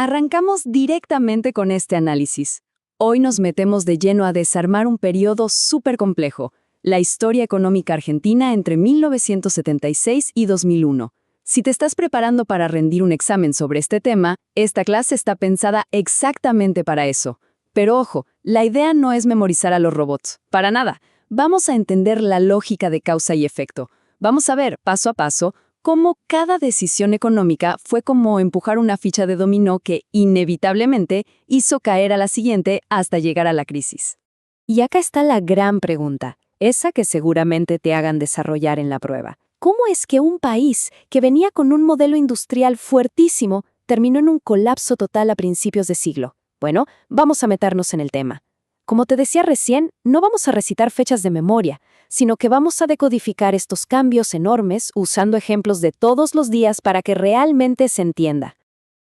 Arrancamos directamente con este análisis. Hoy nos metemos de lleno a desarmar un periodo súper complejo, la historia económica argentina entre 1976 y 2001. Si te estás preparando para rendir un examen sobre este tema, esta clase está pensada exactamente para eso. Pero ojo, la idea no es memorizar a los robots, para nada. Vamos a entender la lógica de causa y efecto. Vamos a ver, paso a paso, cómo cada decisión económica fue como empujar una ficha de dominó que, inevitablemente, hizo caer a la siguiente hasta llegar a la crisis. Y acá está la gran pregunta, esa que seguramente te hagan desarrollar en la prueba. ¿Cómo es que un país que venía con un modelo industrial fuertísimo terminó en un colapso total a principios de siglo? Bueno, vamos a meternos en el tema. Como te decía recién, no vamos a recitar fechas de memoria, sino que vamos a decodificar estos cambios enormes usando ejemplos de todos los días para que realmente se entienda.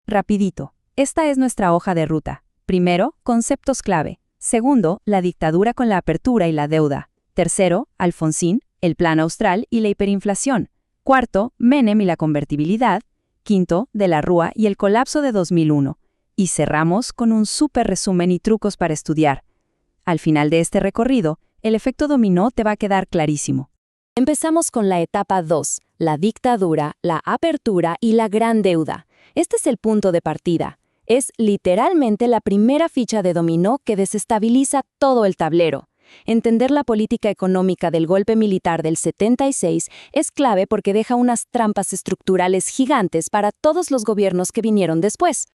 Rapidito, esta es nuestra hoja de ruta. Primero, conceptos clave. Segundo, la dictadura con la apertura y la deuda. Tercero, Alfonsín, el Plan Austral y la hiperinflación. Cuarto, Menem y la convertibilidad. Quinto, De la Rúa y el colapso de 2001. Y cerramos con un súper resumen y trucos para estudiar. Al final de este recorrido, el efecto dominó te va a quedar clarísimo. Empezamos con la etapa 2, la dictadura, la apertura y la gran deuda. Este es el punto de partida. Es literalmente la primera ficha de dominó que desestabiliza todo el tablero. Entender la política económica del golpe militar del 76 es clave porque deja unas trampas estructurales gigantes para todos los gobiernos que vinieron después.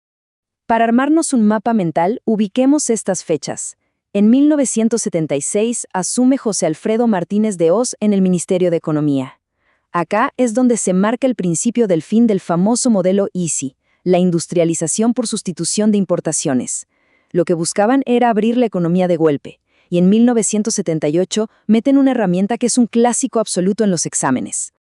Para armarnos un mapa mental, ubiquemos estas fechas. En 1976 asume José Alfredo Martínez de Hoz en el Ministerio de Economía. Acá es donde se marca el principio del fin del famoso modelo ISI, la industrialización por sustitución de importaciones. Lo que buscaban era abrir la economía de golpe, y en 1978 meten una herramienta que es un clásico absoluto en los exámenes.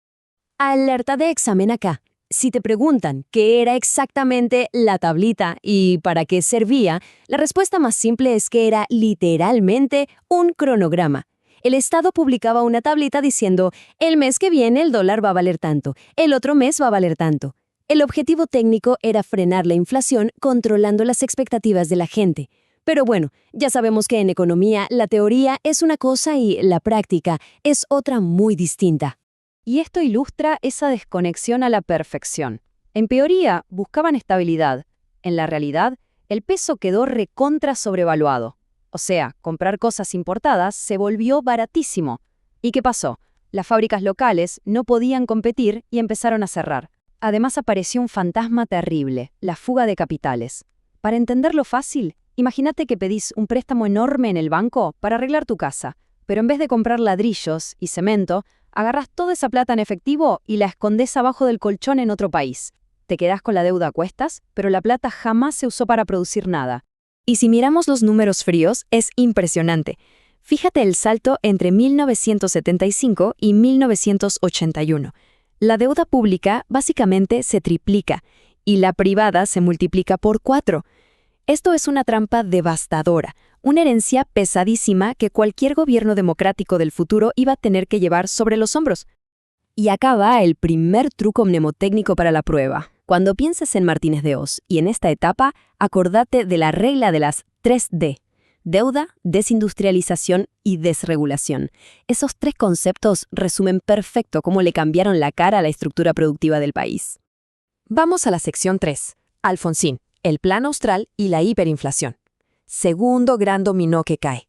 Alerta de examen acá. Si te preguntan qué era exactamente la tablita y para qué servía, la respuesta más simple es que era literalmente un cronograma. El Estado publicaba una tablita diciendo, el mes que viene el dólar va a valer tanto, el otro mes va a valer tanto. El objetivo técnico era frenar la inflación controlando las expectativas de la gente. Pero bueno, ya sabemos que en economía la teoría es una cosa y la práctica es otra muy distinta. Y esto ilustra esa desconexión a la perfección. En teoría, buscaban estabilidad. En la realidad, el peso quedó recontra sobrevaluado. O sea, comprar cosas importadas se volvió baratísimo. ¿Y qué pasó? Las fábricas locales no podían competir y empezaron a cerrar. Además apareció un fantasma terrible, la fuga de capitales. Para entenderlo fácil, imagínate que pedís un préstamo enorme en el banco para arreglar tu casa, pero en vez de comprar ladrillos y cemento, agarrás toda esa plata en efectivo y la escondés abajo del colchón en otro país. Te quedás con la deuda a cuestas, pero la plata jamás se usó para producir nada. Y si miramos los números fríos, es impresionante. Fíjate el salto entre 1975 y 1981. La deuda pública básicamente se triplica y la privada se multiplica por 4. Esto es una trampa devastadora, una herencia pesadísima que cualquier gobierno democrático del futuro iba a tener que llevar sobre los hombros. Y acá va el primer truco mnemotécnico para la prueba. Cuando pienses en Martínez de Hoz y en esta etapa, acordate de la regla de las 3D. Deuda, desindustrialización y desregulación. Esos 3 conceptos resumen perfecto cómo le cambiaron la cara a la estructura productiva del país. Vamos a la sección 3. Alfonsín, el Plan Austral y la hiperinflación. Segundo gran dominó que cae.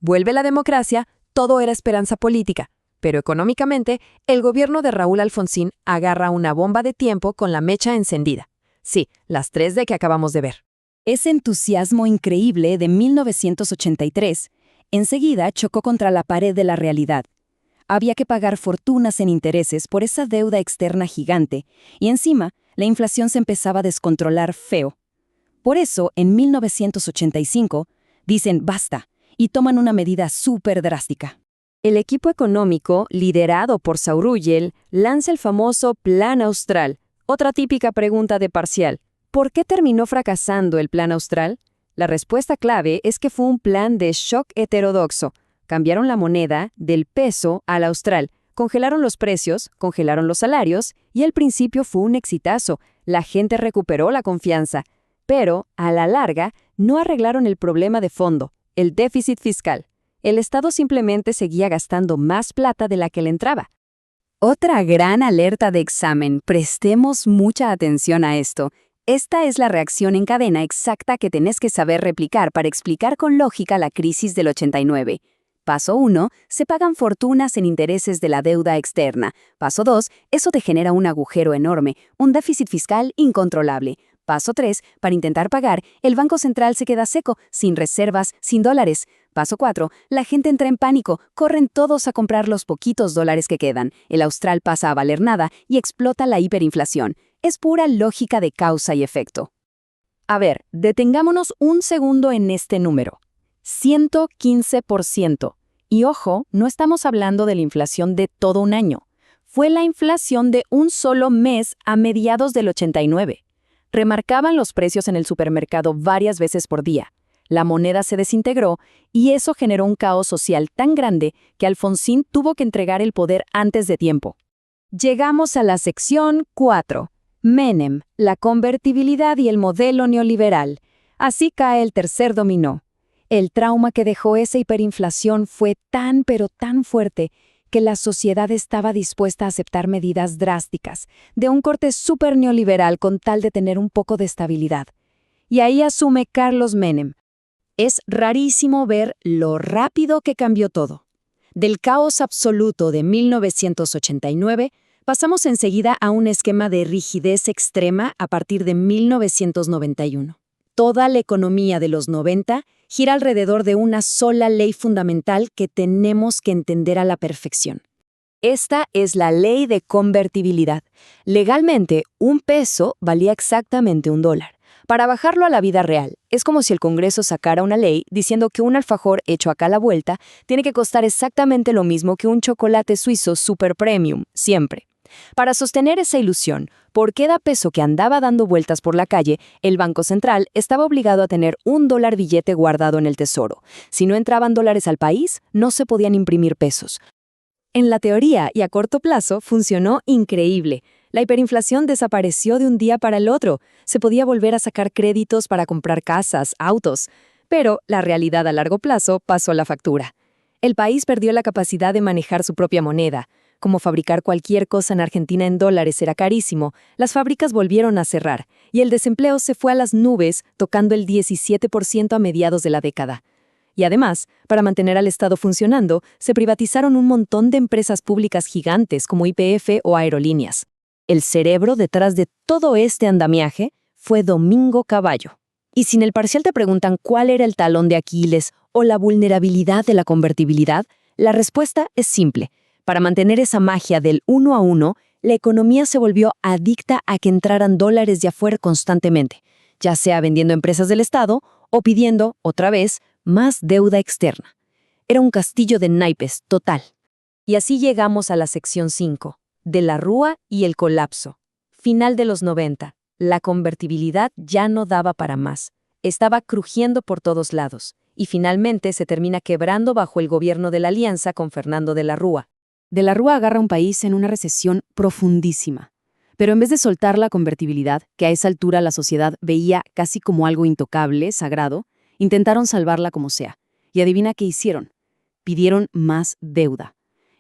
Vuelve la democracia, todo era esperanza política, pero económicamente el gobierno de Raúl Alfonsín agarra una bomba de tiempo con la mecha encendida. Sí, las 3D que acabamos de ver. Ese entusiasmo increíble de 1983 enseguida chocó contra la pared de la realidad. Había que pagar fortunas en intereses por esa deuda externa gigante y encima la inflación se empezaba a descontrolar feo. Por eso, en 1985, dicen basta y toman una medida súper drástica. El equipo económico, liderado por Sauruyel, lanza el famoso Plan Austral. Otra típica pregunta de parcial. ¿Por qué terminó fracasando el Plan Austral? La respuesta clave es que fue un plan de shock heterodoxo. Cambiaron la moneda del peso al austral, congelaron los precios, congelaron los salarios y al principio fue un exitazo. La gente recuperó la confianza. Pero, a la larga, no arreglaron el problema de fondo, el déficit fiscal. El Estado simplemente seguía gastando más plata de la que le entraba. Otra gran alerta de examen, prestemos mucha atención a esto. Esta es la reacción en cadena exacta que tenés que saber replicar para explicar con lógica la crisis del 89. Paso 1, se pagan fortunas en intereses de la deuda externa. Paso 2, eso te genera un agujero enorme, un déficit fiscal incontrolable. Paso 3, para intentar pagar, el Banco Central se queda seco, sin reservas, sin dólares. Paso 4, la gente entra en pánico, corren todos a comprar los poquitos dólares que quedan. El austral pasa a valer nada y explota la hiperinflación. Es pura lógica de causa y efecto. A ver, detengámonos un segundo en este número. 115%. Y ojo, no estamos hablando de la inflación de todo un año. Fue la inflación de un solo mes a mediados del 89. Remarcaban los precios en el supermercado varias veces por día. La moneda se desintegró y eso generó un caos social tan grande que Alfonsín tuvo que entregar el poder antes de tiempo. Llegamos a la sección 4. Menem, la convertibilidad y el modelo neoliberal. Así cae el tercer dominó. El trauma que dejó esa hiperinflación fue tan pero tan fuerte que la sociedad estaba dispuesta a aceptar medidas drásticas, de un corte súper neoliberal con tal de tener un poco de estabilidad. Y ahí asume Carlos Menem. Es rarísimo ver lo rápido que cambió todo. Del caos absoluto de 1989, pasamos enseguida a un esquema de rigidez extrema a partir de 1991. Toda la economía de los 90 gira alrededor de una sola ley fundamental que tenemos que entender a la perfección. Esta es la ley de convertibilidad. Legalmente, un peso valía exactamente $1. Para bajarlo a la vida real, es como si el Congreso sacara una ley diciendo que un alfajor hecho acá a la vuelta tiene que costar exactamente lo mismo que un chocolate suizo super premium, siempre. Para sostener esa ilusión, por cada peso que andaba dando vueltas por la calle, el Banco Central estaba obligado a tener $1 billete guardado en el tesoro. Si no entraban dólares al país, no se podían imprimir pesos. En la teoría y a corto plazo funcionó increíble. La hiperinflación desapareció de un día para el otro. Se podía volver a sacar créditos para comprar casas, autos. Pero la realidad a largo plazo pasó la factura. El país perdió la capacidad de manejar su propia moneda. Como fabricar cualquier cosa en Argentina en dólares era carísimo, las fábricas volvieron a cerrar y el desempleo se fue a las nubes, tocando el 17% a mediados de la década. Y además, para mantener al Estado funcionando, se privatizaron un montón de empresas públicas gigantes como YPF o aerolíneas. El cerebro detrás de todo este andamiaje fue Domingo Cavallo. Y si en el parcial te preguntan cuál era el talón de Aquiles o la vulnerabilidad de la convertibilidad, la respuesta es simple. Para mantener esa magia del 1 a 1, la economía se volvió adicta a que entraran dólares de afuera constantemente, ya sea vendiendo empresas del Estado o pidiendo, otra vez, más deuda externa. Era un castillo de naipes total. Y así llegamos a la sección 5, de la Rúa y el colapso. Final de los 90, la convertibilidad ya no daba para más. Estaba crujiendo por todos lados, y finalmente se termina quebrando bajo el gobierno de la Alianza con Fernando de la Rúa. De la Rúa agarra un país en una recesión profundísima. Pero en vez de soltar la convertibilidad, que a esa altura la sociedad veía casi como algo intocable, sagrado, intentaron salvarla como sea. Y adivina qué hicieron. Pidieron más deuda.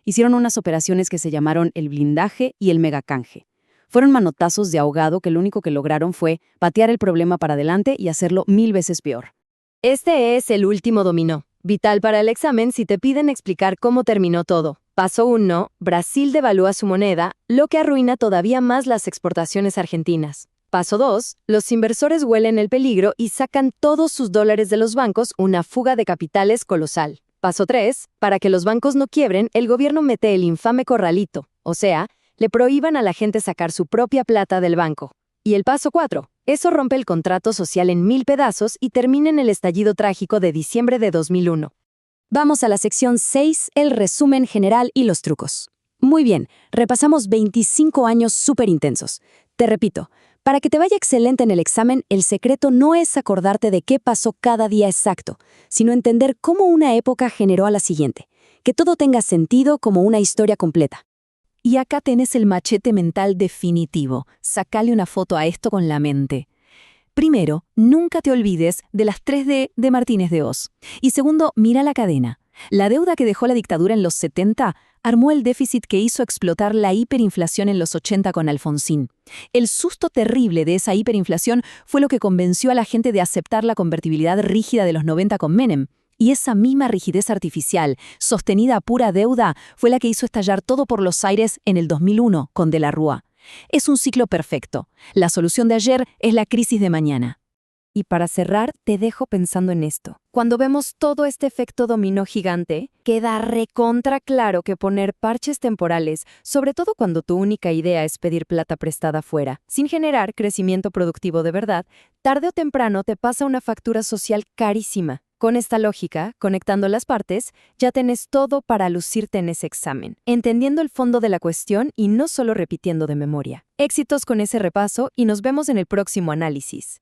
Hicieron unas operaciones que se llamaron el blindaje y el megacanje. Fueron manotazos de ahogado que lo único que lograron fue patear el problema para adelante y hacerlo 1000 veces peor. Este es el último dominó, vital para el examen si te piden explicar cómo terminó todo. Paso 1, Brasil devalúa su moneda, lo que arruina todavía más las exportaciones argentinas. Paso 2, los inversores huelen el peligro y sacan todos sus dólares de los bancos, una fuga de capitales colosal. Paso 3, para que los bancos no quiebren, el gobierno mete el infame corralito, o sea, le prohíban a la gente sacar su propia plata del banco. Y el paso 4, eso rompe el contrato social en 1000 pedazos y termina en el estallido trágico de diciembre de 2001. Vamos a la sección 6, el resumen general y los trucos. Muy bien, repasamos 25 años súper intensos. Te repito, para que te vaya excelente en el examen, el secreto no es acordarte de qué pasó cada día exacto, sino entender cómo una época generó a la siguiente, que todo tenga sentido como una historia completa. Y acá tenés el machete mental definitivo. Sacale una foto a esto con la mente. Primero, nunca te olvides de las 3D de Martínez de Hoz. Y segundo, mira la cadena. La deuda que dejó la dictadura en los 70 armó el déficit que hizo explotar la hiperinflación en los 80 con Alfonsín. El susto terrible de esa hiperinflación fue lo que convenció a la gente de aceptar la convertibilidad rígida de los 90 con Menem. Y esa misma rigidez artificial, sostenida a pura deuda, fue la que hizo estallar todo por los aires en el 2001 con De la Rúa. Es un ciclo perfecto. La solución de ayer es la crisis de mañana. Y para cerrar, te dejo pensando en esto. Cuando vemos todo este efecto dominó gigante, queda recontra claro que poner parches temporales, sobre todo cuando tu única idea es pedir plata prestada fuera, sin generar crecimiento productivo de verdad, tarde o temprano te pasa una factura social carísima. Con esta lógica, conectando las partes, ya tenés todo para lucirte en ese examen, entendiendo el fondo de la cuestión y no solo repitiendo de memoria. Éxitos con ese repaso y nos vemos en el próximo análisis.